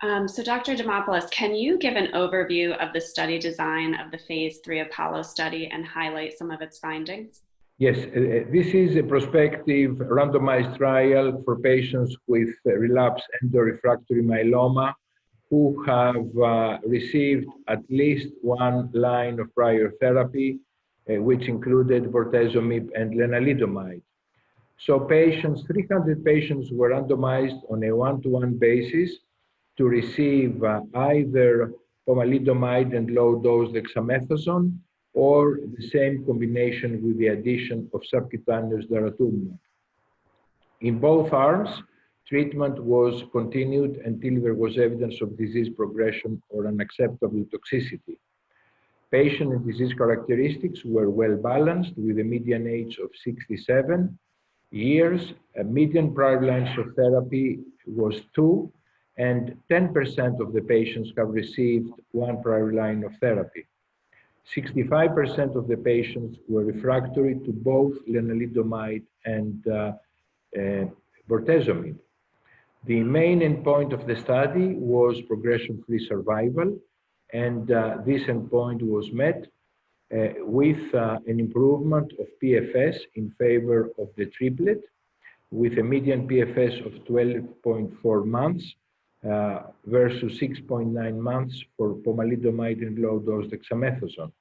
So Dr. Dimopoulos, can you give an overview of the study design of the phase 3 Apollo study and highlight some of its findings? Yes, this is a prospective randomized trial for patients with relapsed refractory myeloma who have received at least one line of prior therapy, which included bortezomib and lenalidomide. So 300 patients were randomized on a one-to-one basis to receive either pomalidomide and low-dose dexamethasone or the same combination with the addition of subcutaneous daratumumab. In both arms, treatment was continued until there was evidence of disease progression or unacceptable toxicity. Patient and disease characteristics were well balanced with a median age of 67 years. A median prior lines of therapy was 2, and 10% of the patients have received one prior line of therapy. 65% of the patients were refractory to both lenalidomide and bortezomib. The main endpoint of the study was progression-free survival, and this endpoint was met with an improvement of PFS in favor of the triplet, with a median PFS of 12.4 months versus 6.9 months for pomalidomide and low-dose dexamethasone.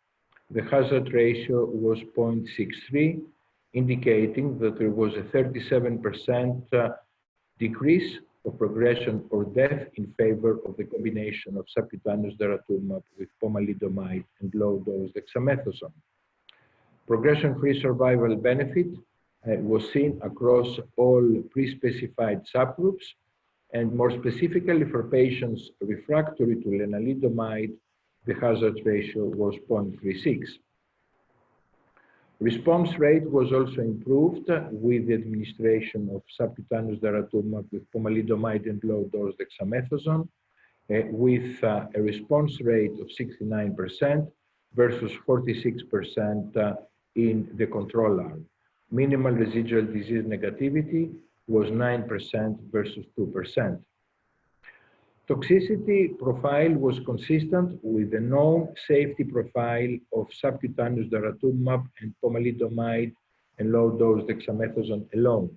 The hazard ratio was 0.63, indicating that there was a 37% decrease of progression or death in favor of the combination of subcutaneous daratumumab with pomalidomide and low-dose dexamethasone. Progression-free survival benefit was seen across all pre-specified subgroups, and more specifically for patients refractory to lenalidomide, the hazard ratio was 0.36. Response rate was also improved with the administration of subcutaneous daratumumab with pomalidomide and low-dose dexamethasone, with a response rate of 69% versus 46% in the control arm. Minimal residual disease negativity was 9% versus 2%. Toxicity profile was consistent with the known safety profile of subcutaneous daratumumab and pomalidomide and low-dose dexamethasone alone.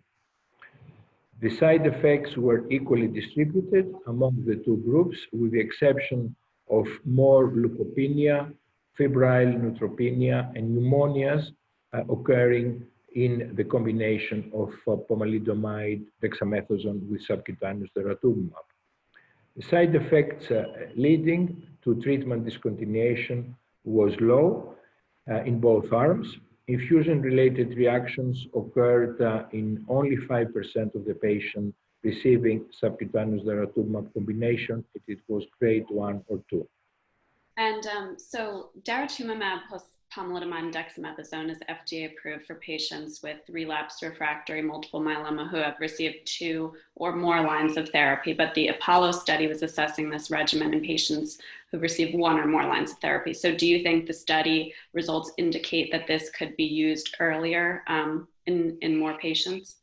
The side effects were equally distributed among the two groups, with the exception of more leukopenia, febrile neutropenia, and pneumonias occurring in the combination of pomalidomide dexamethasone with subcutaneous daratumumab. The side effects leading to treatment discontinuation was low in both arms. Infusion-related reactions occurred in only 5% of the patients receiving subcutaneous daratumumab combination. It was grade 1 or 2. And so daratumumab plus pomalidomide and dexamethasone is FDA approved for patients with relapsed refractory multiple myeloma who have received 2 or more lines of therapy, but the Apollo study was assessing this regimen in patients who received 1 or more lines of therapy. So do you think the study results indicate that this could be used earlier in more patients?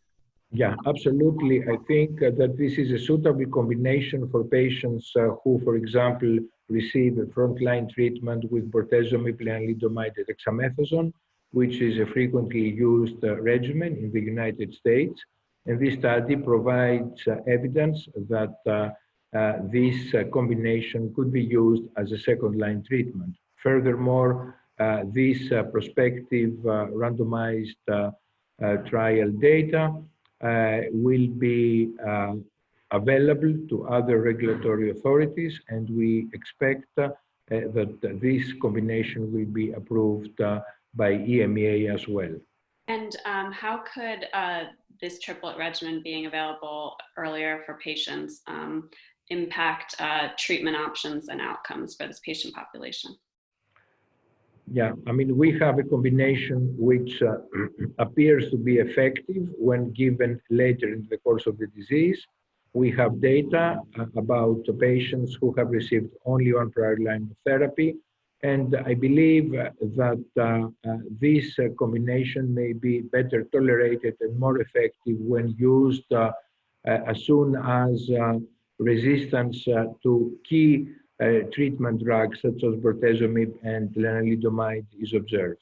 Yeah, absolutely. I think that this is a suitable combination for patients who, for example, receive a frontline treatment with bortezomib, lenalidomide, and dexamethasone, which is a frequently used regimen in the United States. And this study provides evidence that this combination could be used as a second-line treatment. Furthermore, this prospective randomized trial data will be available to other regulatory authorities, and we expect that this combination will be approved by EMA as well. And how could this triplet regimen being available earlier for patients impact treatment options and outcomes for this patient population? Yeah, I mean, we have a combination which appears to be effective when given later in the course of the disease. We have data about the patients who have received only one prior line of therapy, and I believe that this combination may be better tolerated and more effective when used as soon as resistance to key treatment drugs such as bortezomib and lenalidomide is observed.